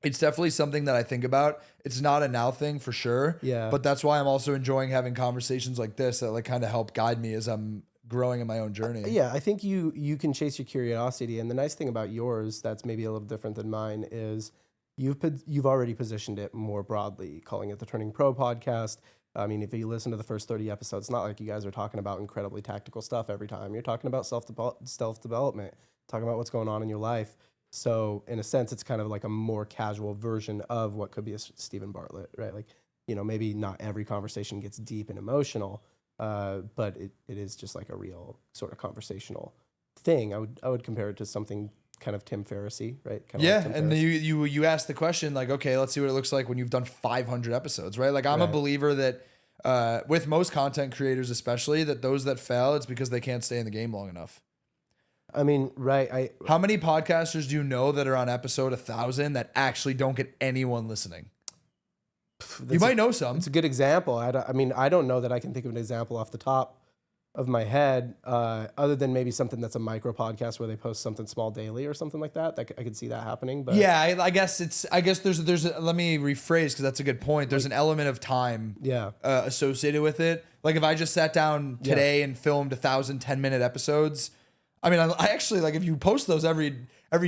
it's definitely something that I think about. It's not a now thing for sure. Yeah. But that's why I'm also enjoying having conversations like this that like kind of help guide me as I'm growing in my own journey. Yeah, I think you can chase your curiosity, and the nice thing about yours that's maybe a little different than mine is you've already positioned it more broadly, calling it the Turning Pro podcast. I mean, if you listen to the first 30 episodes, it's not like you guys are talking about incredibly tactical stuff every time. You're talking about self-development, talking about what's going on in your life. So in a sense, it's kind of like a more casual version of what could be a Stephen Bartlett, right? Like, maybe not every conversation gets deep and emotional, but it is just like a real sort of conversational thing. I would compare it to something kind of Tim Ferriss-y, right? Kind of yeah, like Tim and Ferriss. you asked the question like, okay, let's see what it looks like when you've done 500 episodes, right? Like I'm a believer that with most content creators, especially, that those that fail, it's because they can't stay in the game long enough. I mean, right? How many podcasters do you know that are on episode 1,000 that actually don't get anyone listening? You might know some. It's a good example. I don't know that I can think of an example off the top of my head, other than maybe something that's a micro podcast where they post something small daily or something like that. I could see that happening. But yeah, I guess there's let me rephrase because that's a good point. There's an element of time associated with it. Like if I just sat down today and filmed 1,000 10-minute episodes, I mean, I actually like if you post those every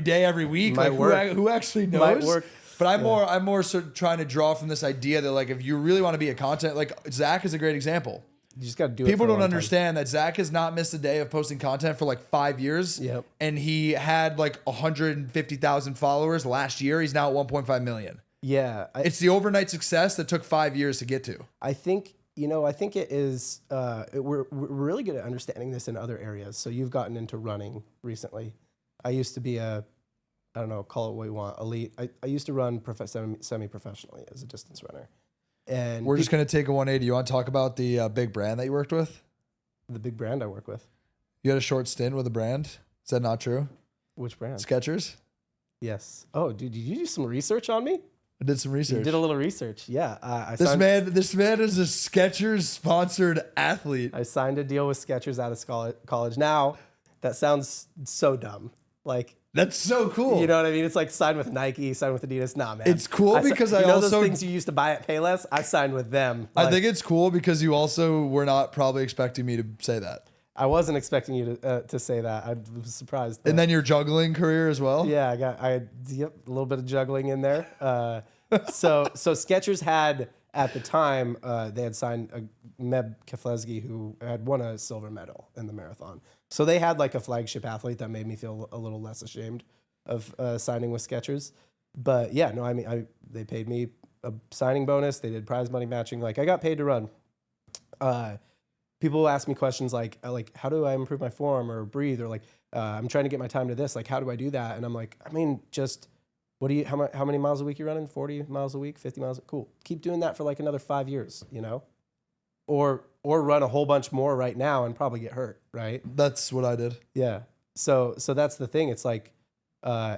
day, every week, like who actually knows? Might work. But I'm more sort of trying to draw from this idea that like if you really want to be a content, like Zach is a great example. You just got to do it. People don't understand that Zach has not missed a day of posting content for like 5 years. Yep. And he had like 150,000 followers last year. He's now at 1.5 million. Yeah. It's the overnight success that took 5 years to get to. I think it is, we're really good at understanding this in other areas. So you've gotten into running recently. I used to be I don't know, call it what you want, elite. I used to run semi-professionally as a distance runner. And we're just going to take a 180. You want to talk about the big brand that you worked with? The big brand I work with. You had a short stint with a brand. Is that not true? Which brand? Skechers. Yes. Oh, dude, did you do some research on me? I did some research. You did a little research. Yeah. This man is a Skechers sponsored athlete. I signed a deal with Skechers out of college. Now, that sounds so dumb. Like, that's so cool. You know what I mean? It's like sign with Nike, sign with Adidas. Nah, man. It's cool because I also those things you used to buy at Payless. I signed with them. I think it's cool because you also were not probably expecting me to say that. I wasn't expecting you to say that. I was surprised. And then your juggling career as well. Yeah, I had a little bit of juggling in there. So Skechers had at the time they had signed Meb Keflezighi, who had won a silver medal in the marathon. So they had like a flagship athlete that made me feel a little less ashamed of signing with Skechers. But yeah, no, I mean, they paid me a signing bonus. They did prize money matching. Like I got paid to run. People ask me questions like how do I improve my form or breathe, or like I'm trying to get my time to this. Like how do I do that? And I'm like, I mean, just how many miles a week you running? 40 miles a week, 50 miles? Cool. Keep doing that for like another 5 years, or run a whole bunch more right now and probably get hurt, right? That's what I did. Yeah. So that's the thing. It's like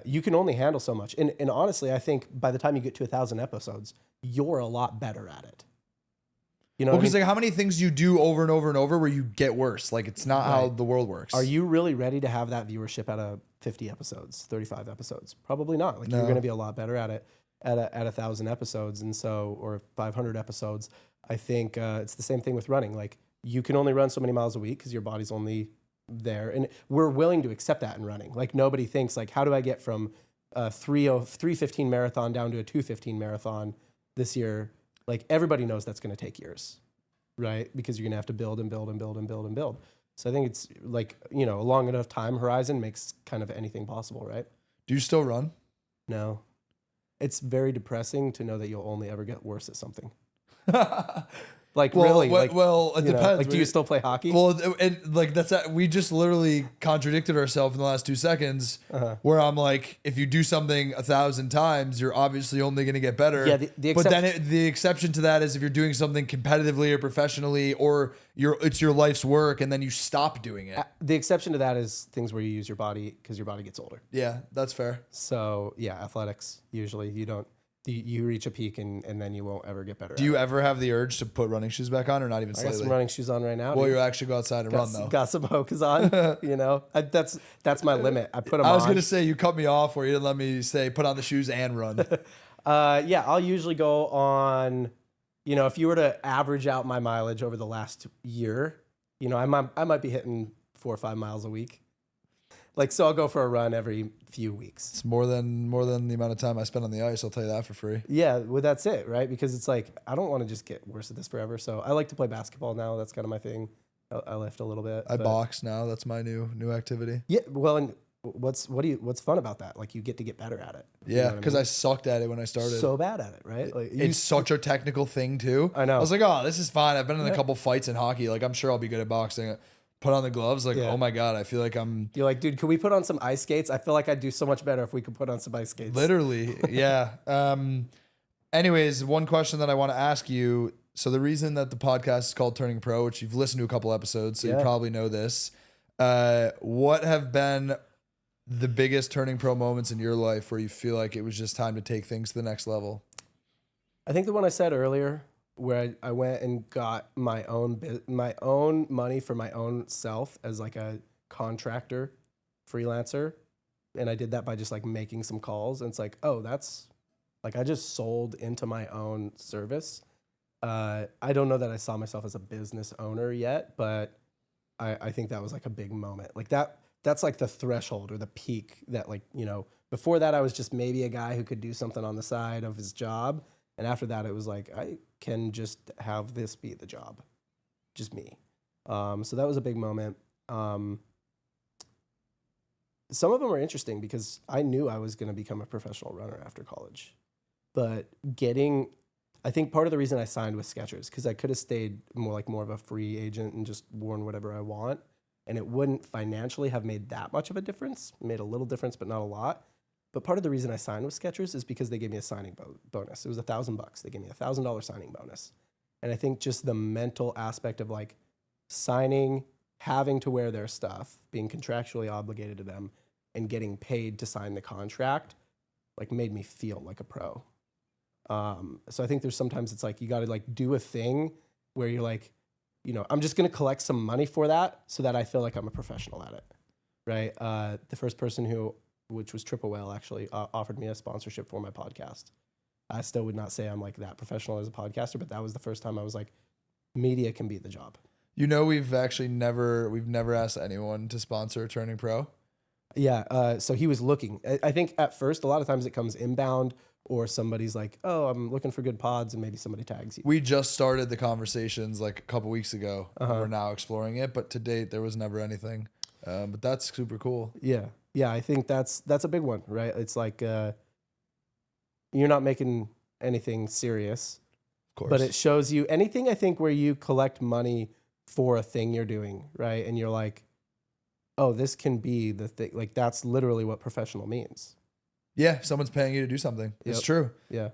you can only handle so much. And honestly, I think by the time you get to 1,000 episodes, you're a lot better at it. Because like how many things you do over and over and over where you get worse? Like it's not how the world works. Are you really ready to have that viewership out of 50 episodes, 35 episodes? Probably not. Like you're going to be a lot better at it at 1,000 episodes, and so or 500 episodes. I think it's the same thing with running. Like you can only run so many miles a week because your body's only there, and we're willing to accept that in running. Like nobody thinks like, how do I get from a 3:15 marathon down to a 2:15 marathon this year? Like everybody knows that's going to take years, right? Because you're going to have to build and build and build and build and build. So I think it's like, a long enough time horizon makes kind of anything possible, right? Do you still run? No. It's very depressing to know that you'll only ever get worse at something. Like Well, really? well, Like, well, it you know, depends. like, do you still play hockey? Well, and like we just literally contradicted ourselves in the last 2 seconds, Uh-huh. where I'm like, if you do something 1,000 times, you're obviously only going to get better. Yeah, but then the exception to that is if you're doing something competitively or professionally, or it's your life's work, and then you stop doing it. The exception to that is things where you use your body because your body gets older. Yeah, that's fair. So yeah, athletics, usually you reach a peak and then you won't ever get better. Do you ever have the urge to put running shoes back on, or not even I got slightly? some running shoes on right now. Well, dude. you actually go outside and run though. Got some Hokas on. You know, that's my limit. I put them on. I was gonna say you cut me off where you didn't let me say put on the shoes and run. Yeah, I'll usually go on. You know, if you were to average out my mileage over the last year, you know, I might be hitting 4 or 5 miles a week. Like, so I'll go for a run every few weeks. It's more than the amount of time I spend on the ice. I'll tell you that for free. Yeah, well, that's it, right? Because it's like, I don't want to just get worse at this forever. So I like to play basketball now. That's kind of my thing. I lift a little bit. I box now. That's my new activity. Yeah, well, and what's fun about that? Like, you get to get better at it. Yeah, because I sucked at it when I started. So bad at it, right? Like, it's such a technical thing too. I know. I was like, oh, this is fine. I've been in a couple fights in hockey. Like, I'm sure I'll be good at boxing. Put on the gloves. Like, oh my God, I feel like I'm... You're like, dude, can we put on some ice skates? I feel like I'd do so much better if we could put on some ice skates. Literally, yeah. Anyways, one question that I want to ask you. So the reason that the podcast is called Turning Pro, which you've listened to a couple episodes, so you probably know this. What have been the biggest turning pro moments in your life where you feel like it was just time to take things to the next level? I think the one I said earlier, where I went and got my own money for my own self as like a contractor, freelancer. And I did that by just like making some calls. And it's like, oh, that's like, I just sold into my own service. I don't know that I saw myself as a business owner yet, but I think that was like a big moment. Like that's like the threshold or the peak that, like, you know, before that I was just maybe a guy who could do something on the side of his job. And after that, it was like, I can just have this be the job, just me. So that was a big moment. Some of them were interesting because I knew I was going to become a professional runner after college. But I think part of the reason I signed with Skechers, because I could have stayed more of a free agent and just worn whatever I want. And it wouldn't financially have made that much of a difference. It made a little difference, but not a lot. But part of the reason I signed with Skechers is because they gave me a signing bonus. It was $1,000. They gave me $1,000 signing bonus. And I think just the mental aspect of like signing, having to wear their stuff, being contractually obligated to them, and getting paid to sign the contract, like made me feel like a pro. So I think there's sometimes it's like you got to like do a thing where you're like, you know, I'm just going to collect some money for that so that I feel like I'm a professional at it, right? The first person which was Triple Whale, actually offered me a sponsorship for my podcast. I still would not say I'm like that professional as a podcaster, but that was the first time I was like, media can be the job. You know, we've never asked anyone to sponsor a Turning Pro. Yeah. So he was looking. I think at first, a lot of times it comes inbound, or somebody's like, oh, I'm looking for good pods, and maybe somebody tags you. We just started the conversations like a couple weeks ago. And we're now exploring it, but to date, there was never anything. But that's super cool. Yeah. Yeah, I think that's a big one, right? It's like you're not making anything serious, Of course. but it shows you anything, I think, where you collect money for a thing you're doing, right? And you're like, oh, this can be the thing. Like, that's literally what professional means. Yeah, someone's paying you to do something. It's true. Yeah.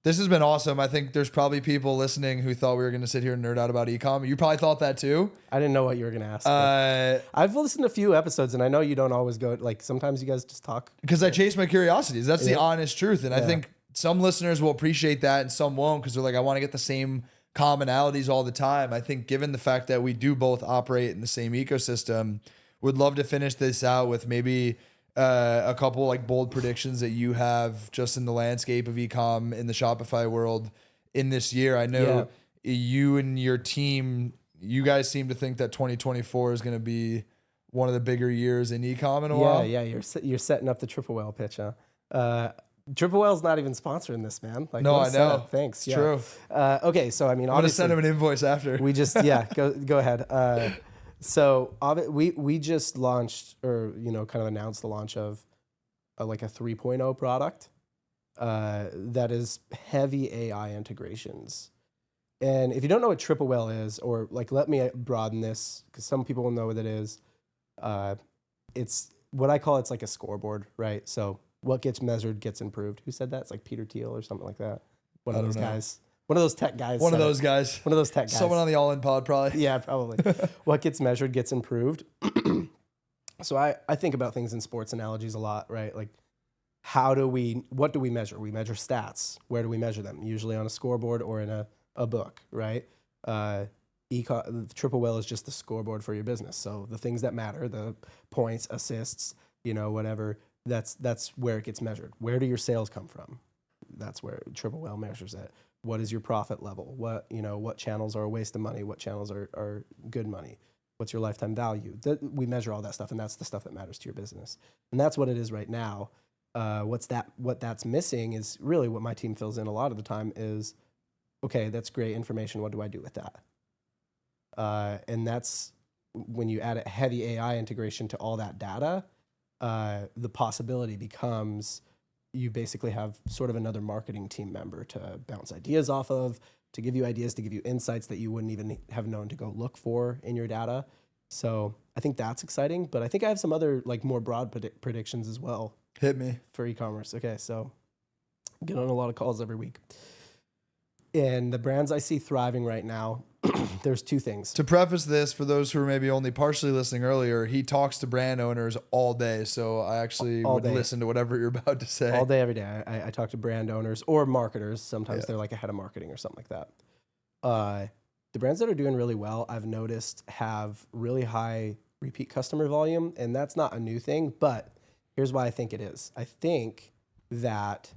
This has been awesome. I think there's probably people listening who thought we were going to sit here and nerd out about e-comm. You probably thought that too. I didn't know what you were going to ask. I've listened to a few episodes, and I know you don't always go, like, sometimes you guys just talk. Because I chase my curiosities. That's the honest truth. And I think some listeners will appreciate that and some won't, because they're like, I want to get the same commonalities all the time. I think given the fact that we do both operate in the same ecosystem, would love to finish this out with maybe a couple like bold predictions that you have just in the landscape of e-comm in the Shopify world in this year. I know you and your team, you guys seem to think that 2024 is going to be one of the bigger years in e-comm in a while. Yeah, you're setting up the Triple Whale pitch, huh? Triple Whale's not even sponsoring this, man. Like, no, I know. Thanks. It's true. Okay, so I mean, I'm gonna send him an invoice after. We just go ahead. So we just launched, or kind of announced the launch of like a 3.0 product that is heavy AI integrations. And if you don't know what triple whale is, or like, let me broaden this because some people will know what it is. It's what I call, it's like a scoreboard, right? So what gets measured gets improved. Who said that? It's like Peter Thiel or something like that. One of those guys. One of those tech guys. One of those guys. One of those tech guys. Someone on the All In Pod, probably. Yeah, probably. What gets measured gets improved. So I think about things in sports analogies a lot, right? Like, what do we measure? We measure stats. Where do we measure them? Usually on a scoreboard or in a book, right? Triple whale is just the scoreboard for your business. So the things that matter, the points, assists, whatever, that's where it gets measured. Where do your sales come from? That's where triple whale measures it. What is your profit level? What channels are a waste of money? What channels are good money? What's your lifetime value? We measure all that stuff, and that's the stuff that matters to your business. And that's what it is right now. What that's missing is really what my team fills in a lot of the time is, okay, that's great information. What do I do with that? And that's when you add a heavy AI integration to all that data, the possibility becomes you basically have sort of another marketing team member to bounce ideas off of, to give you ideas, to give you insights that you wouldn't even have known to go look for in your data. So I think that's exciting, but I think I have some other like more broad predictions as well. Hit me. For e-commerce. Okay, so I get on a lot of calls every week. And the brands I see thriving right now, there's two things. To preface this, for those who are maybe only partially listening earlier, he talks to brand owners all day. So I actually would listen to whatever you're about to say. All day, every day. I talk to brand owners or marketers. Sometimes they're like a head of marketing or something like that. The brands that are doing really well, I've noticed, have really high repeat customer volume. And that's not a new thing, but here's why I think it is. I think that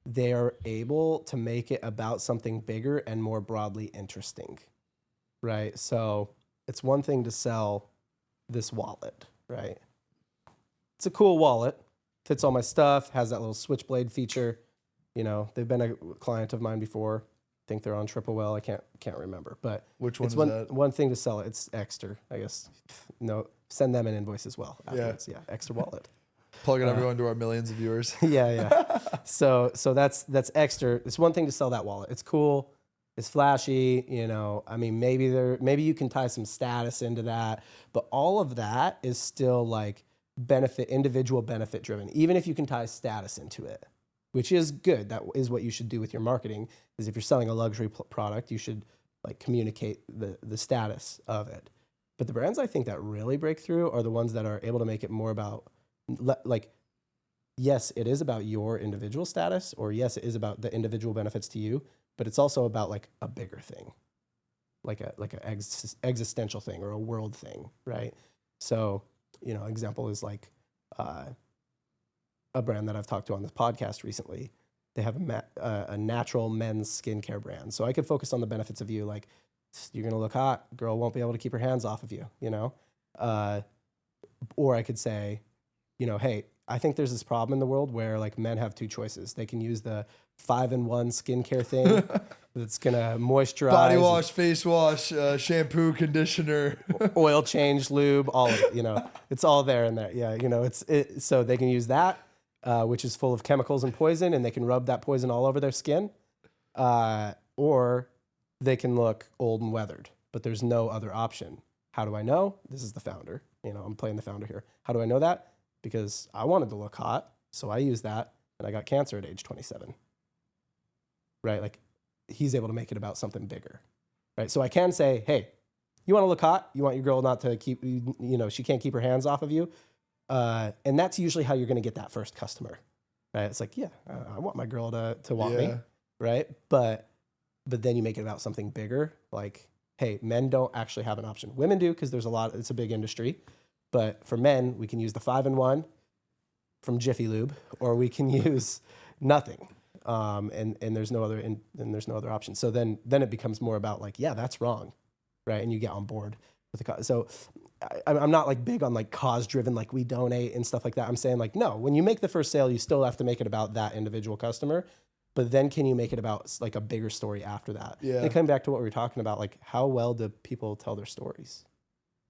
they are able to make it about something bigger and more broadly interesting, right? So it's one thing to sell this wallet, right? It's a cool wallet, fits all my stuff, has that little switchblade feature. They've been a client of mine before. I think they're on Triple Whale. I can't remember, but which one it's is that? One thing to sell it. It's Extra, I guess. No, send them an invoice as well afterwards. Yeah, Extra wallet. Plugging everyone to our millions of viewers. Yeah. So that's Extra. It's one thing to sell that wallet. It's cool. It's flashy. I mean, maybe you can tie some status into that, but all of that is still like individual benefit driven. Even if you can tie status into it, which is good. That is what you should do with your marketing. Is if you're selling a luxury product, you should like communicate the status of it. But the brands I think that really break through are the ones that are able to make it more about, like, yes, it is about your individual status, or yes, it is about the individual benefits to you, but it's also about like a bigger thing, like an existential thing or a world thing, right? So, example is like a brand that I've talked to on this podcast recently. They have a natural men's skincare brand. So I could focus on the benefits of you, like you're gonna look hot, girl won't be able to keep her hands off of you, or I could say, hey, I think there's this problem in the world where like men have two choices. They can use the 5-in-1 skincare thing that's gonna moisturize, body wash, face wash, shampoo, conditioner, oil change, lube, all of it. It's all there in there. Yeah, so they can use that, which is full of chemicals and poison, and they can rub that poison all over their skin, or they can look old and weathered. But there's no other option. How do I know? This is the founder. I'm playing the founder here. How do I know that? Because I wanted to look hot, so I used that, and I got cancer at age 27. Right? Like, he's able to make it about something bigger. Right? So I can say, hey, you want to look hot? You want your girl not to keep, she can't keep her hands off of you? And that's usually how you're going to get that first customer. Right? It's like, yeah, I want my girl to want me. Right? But then you make it about something bigger. Like, hey, men don't actually have an option. Women do, because it's a big industry. But for men, we can use the 5-in-1 from Jiffy Lube, or we can use nothing, and there's no other option. So then it becomes more about like, yeah, that's wrong, right? And you get on board with the cause. So I'm not like big on like cause driven, like we donate and stuff like that. I'm saying like, no, when you make the first sale, you still have to make it about that individual customer. But then can you make it about like a bigger story after that? Yeah. And coming back to what we were talking about, like how well do people tell their stories?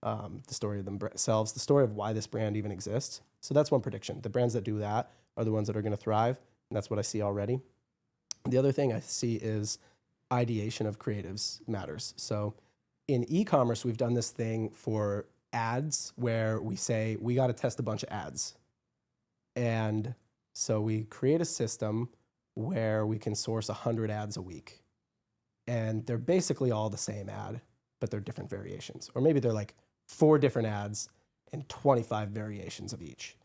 The story of themselves, the story of why this brand even exists. So that's one prediction. The brands that do that are the ones that are going to thrive, and that's what I see already. The other thing I see is ideation of creatives matters. So in e-commerce, we've done this thing for ads where we say, we got to test a bunch of ads. And so we create a system where we can source 100 ads a week. And they're basically all the same ad, but they're different variations. Or maybe they're like 4 different ads and 25 variations of each.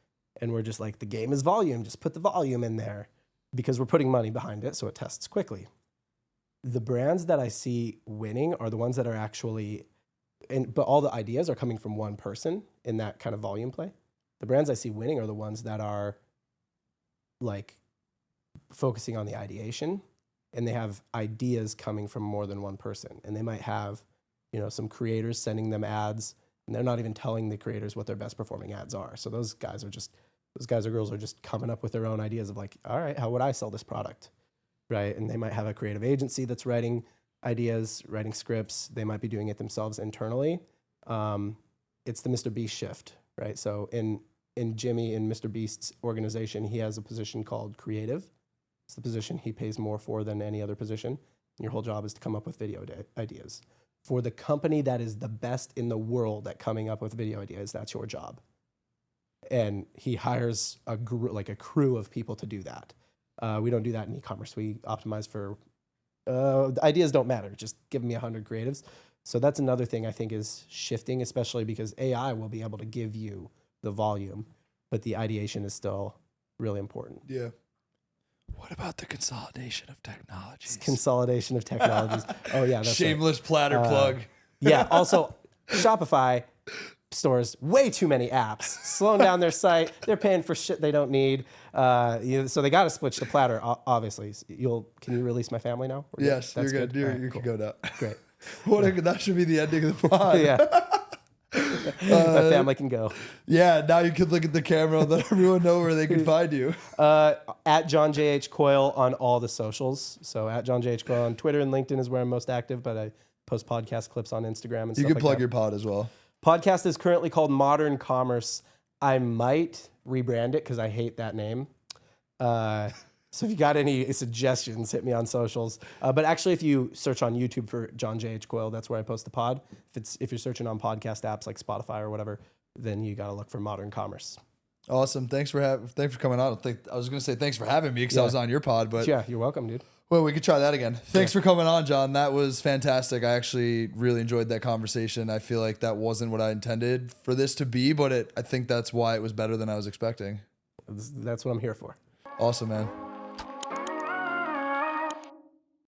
And we're just like, the game is volume, just put the volume in there, because we're putting money behind it so it tests quickly. The brands that I see winning are the ones that are actually, but all the ideas are coming from one person in that kind of volume play. The brands I see winning are the ones that are like focusing on the ideation, and they have ideas coming from more than one person. And they might have, some creators sending them ads, and they're not even telling the creators what their best performing ads are. So those guys or girls are just coming up with their own ideas of like, all right, how would I sell this product? Right? And they might have a creative agency that's writing ideas, writing scripts. They might be doing it themselves internally. It's the Mr. Beast shift, right? So in Jimmy, in Mr. Beast's organization, he has a position called creative. It's the position he pays more for than any other position. Your whole job is to come up with video ideas. For the company that is the best in the world at coming up with video ideas, that's your job. And he hires a crew of people to do that. We don't do that in e-commerce. We optimize for the ideas don't matter. Just give me 100 creatives. So that's another thing I think is shifting, especially because AI will be able to give you the volume, but the ideation is still really important. Yeah. What about the consolidation of technologies? Consolidation of technologies. Oh yeah, that's shameless platter plug. Yeah. Also, Shopify stores way too many apps, slowing down their site. They're paying for shit they don't need. So they got to switch to platter. Obviously, can you release my family now? Yes, that's you're good. Right, you cool. can go now. Great. That should be the ending of the pod. Yeah. My family can go. Yeah, now you can look at the camera and let everyone know where they can find you. At John J.H. Coyle on all the socials. So at John J.H. Coyle on Twitter and LinkedIn is where I'm most active, but I post podcast clips on Instagram and stuff like that. You can plug your pod as well. Podcast is currently called Modern Commerce. I might rebrand it because I hate that name. So if you got any suggestions, hit me on socials. But actually, if you search on YouTube for John J.H. Coyle, that's where I post the pod. If you're searching on podcast apps like Spotify or whatever, then you got to look for Modern Commerce. Awesome. Thanks for coming on. I was going to say thanks for having me because I was on your pod, but yeah, you're welcome, dude. Well, we could try that again. Thanks for coming on, John. That was fantastic. I actually really enjoyed that conversation. I feel like that wasn't what I intended for this to be, but I think that's why it was better than I was expecting. That's what I'm here for. Awesome, man.